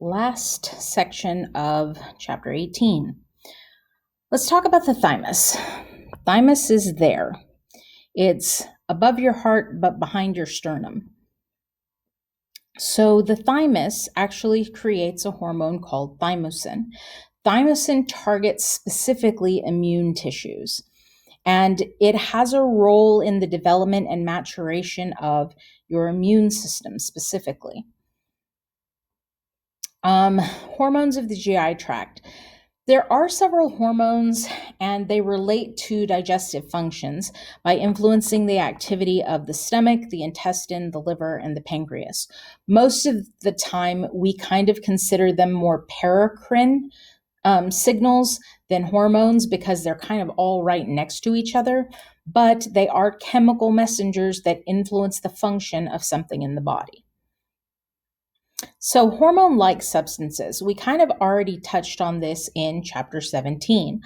last section of chapter 18. Let's talk about the thymus. Thymus is there. It's above your heart, but behind your sternum. So the thymus actually creates a hormone called thymosin. Thymosin targets specifically immune tissues, and it has a role in the development and maturation of your immune system specifically. Hormones of the GI tract. There are several hormones, and they relate to digestive functions by influencing the activity of the stomach, the intestine, the liver, and the pancreas. Most of the time, we kind of consider them more paracrine signals than hormones because they're kind of all right next to each other, but they are chemical messengers that influence the function of something in the body. So hormone-like substances, we kind of already touched on this in chapter 17.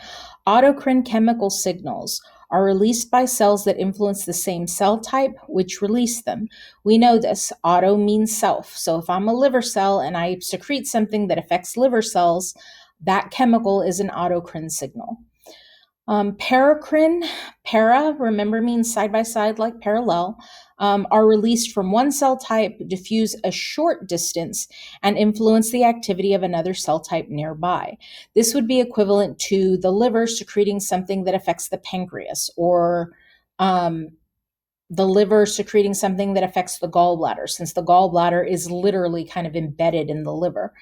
Autocrine chemical signals are released by cells that influence the same cell type, which release them. We know this. Auto means self. So if I'm a liver cell and I secrete something that affects liver cells, that chemical is an autocrine signal. Paracrine, para, remember, means side by side, like parallel, are released from one cell type, diffuse a short distance, and influence the activity of another cell type nearby. This would be equivalent to the liver secreting something that affects the pancreas, or the liver secreting something that affects the gallbladder, since the gallbladder is literally kind of embedded in the liver.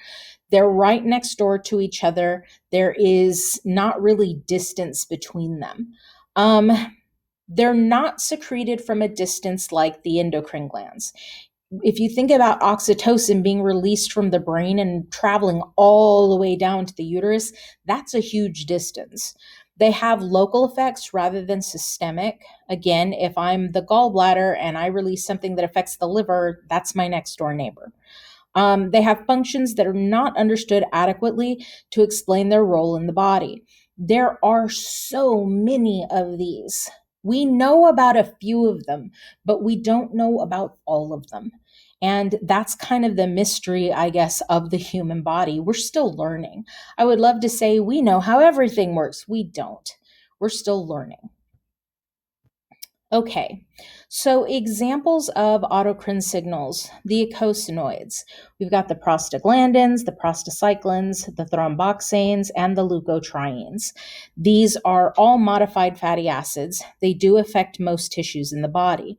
They're right next door to each other. There is not really distance between them. They're not secreted from a distance like the endocrine glands. If you think about oxytocin being released from the brain and traveling all the way down to the uterus, that's a huge distance. They have local effects rather than systemic. Again, if I'm the gallbladder and I release something that affects the liver, that's my next door neighbor. They have functions that are not understood adequately to explain their role in the body. There are so many of these. We know about a few of them, but we don't know about all of them. And that's kind of the mystery, I guess, of the human body. We're still learning. I would love to say we know how everything works. We don't. We're still learning. Okay, so examples of autocrine signals, the eicosanoids. We've got the prostaglandins, the prostacyclins, the thromboxanes, and the leukotrienes. These are all modified fatty acids. They do affect most tissues in the body.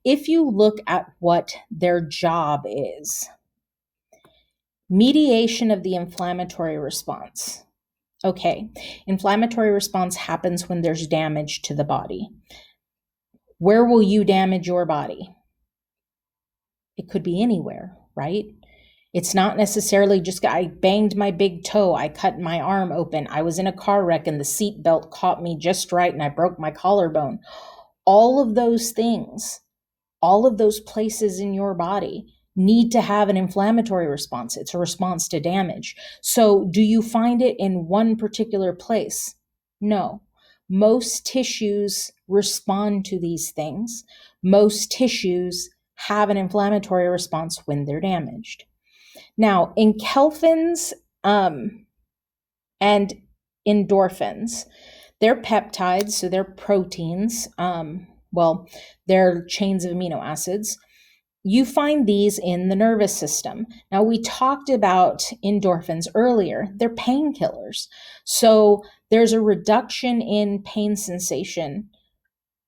If you look at what their job is, mediation of the inflammatory response. Okay, inflammatory response happens when there's damage to the body. Where will you damage your body? It could be anywhere, right? It's not necessarily just I banged my big toe, I cut my arm open, I was in a car wreck and the seat belt caught me just right and I broke my collarbone. All of those things, all of those places in your body need to have an inflammatory response. It's a response to damage. So do you find it in one particular place? No. Most tissues respond to these things. Most tissues have an inflammatory response when they're damaged. Now, enkephalins and endorphins, they're peptides, so they're proteins. They're chains of amino acids. You find these in the nervous system. Now, we talked about endorphins earlier. They're painkillers. So there's a reduction in pain sensation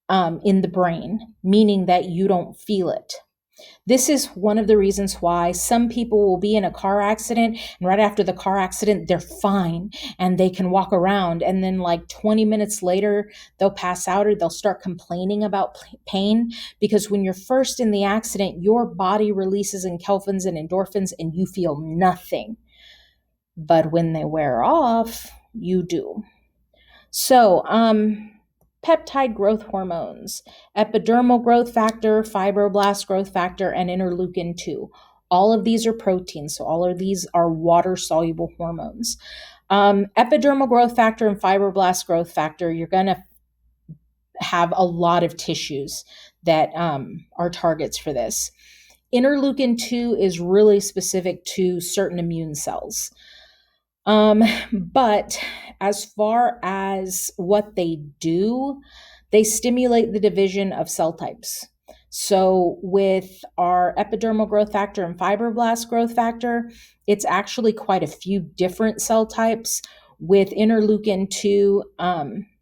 in the brain, meaning that you don't feel it. This is one of the reasons why some people will be in a car accident, and right after the car accident, they're fine and they can walk around. And then like 20 minutes later, they'll pass out or they'll start complaining about pain, because when you're first in the accident, your body releases enkephalins and endorphins and you feel nothing. But when they wear off, you do. So, peptide growth hormones, epidermal growth factor, fibroblast growth factor, and interleukin-2. All of these are proteins, so all of these are water-soluble hormones. Epidermal growth factor and fibroblast growth factor, you're going to have a lot of tissues that are targets for this. Interleukin 2 is really specific to certain immune cells. But as far as what they do, they stimulate the division of cell types. So with our epidermal growth factor and fibroblast growth factor, it's actually quite a few different cell types. With interleukin 2,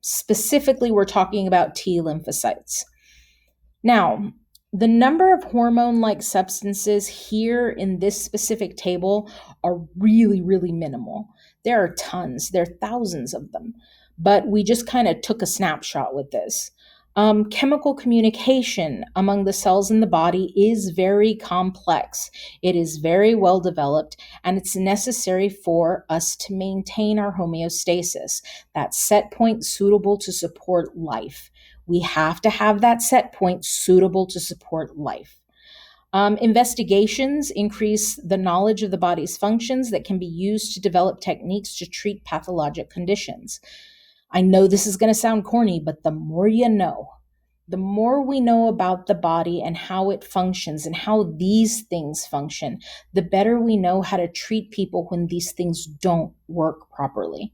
specifically, we're talking about T lymphocytes. Now, the number of hormone-like substances here in this specific table are really, really minimal. There are tons, there are thousands of them, but we just kind of took a snapshot with this. Chemical communication among the cells in the body is very complex. It is very well developed, and it's necessary for us to maintain our homeostasis, that set point suitable to support life. We have to have that set point suitable to support life. Investigations increase the knowledge of the body's functions that can be used to develop techniques to treat pathologic conditions. I know this is going to sound corny, but the more you know, the more we know about the body and how it functions and how these things function, the better we know how to treat people when these things don't work properly.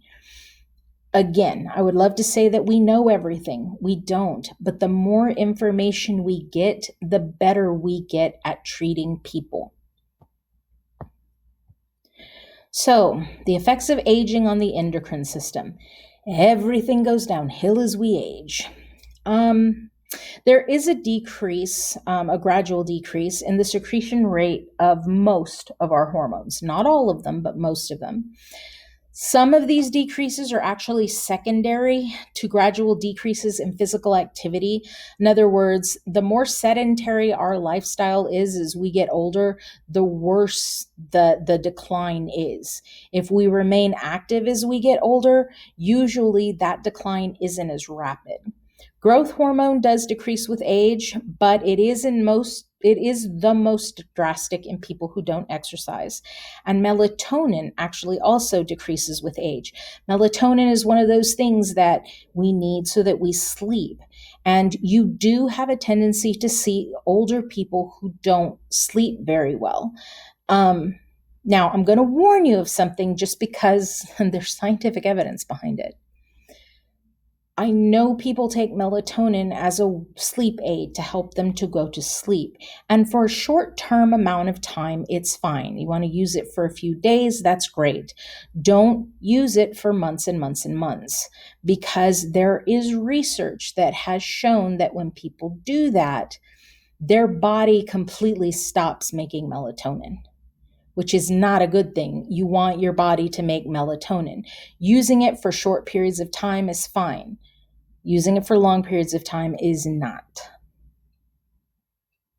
Again, I would love to say that we know everything. We don't. But the more information we get, the better we get at treating people. So, the effects of aging on the endocrine system. Everything goes downhill as we age. There is a decrease, a gradual decrease in the secretion rate of most of our hormones. Not all of them, but most of them. Some of these decreases are actually secondary to gradual decreases in physical activity. In other words, the more sedentary our lifestyle is as we get older, the worse the decline is. If we remain active as we get older, usually that decline isn't as rapid. Growth hormone does decrease with age, but it is the most drastic in people who don't exercise. And melatonin actually also decreases with age. Melatonin is one of those things that we need so that we sleep. And you do have a tendency to see older people who don't sleep very well. Now, I'm going to warn you of something just because there's scientific evidence behind it. I know people take melatonin as a sleep aid to help them to go to sleep. And for a short-term amount of time, it's fine. You want to use it for a few days, that's great. Don't use it for months and months and months, because there is research that has shown that when people do that, their body completely stops making melatonin, which is not a good thing. You want your body to make melatonin. Using it for short periods of time is fine. Using it for long periods of time is not.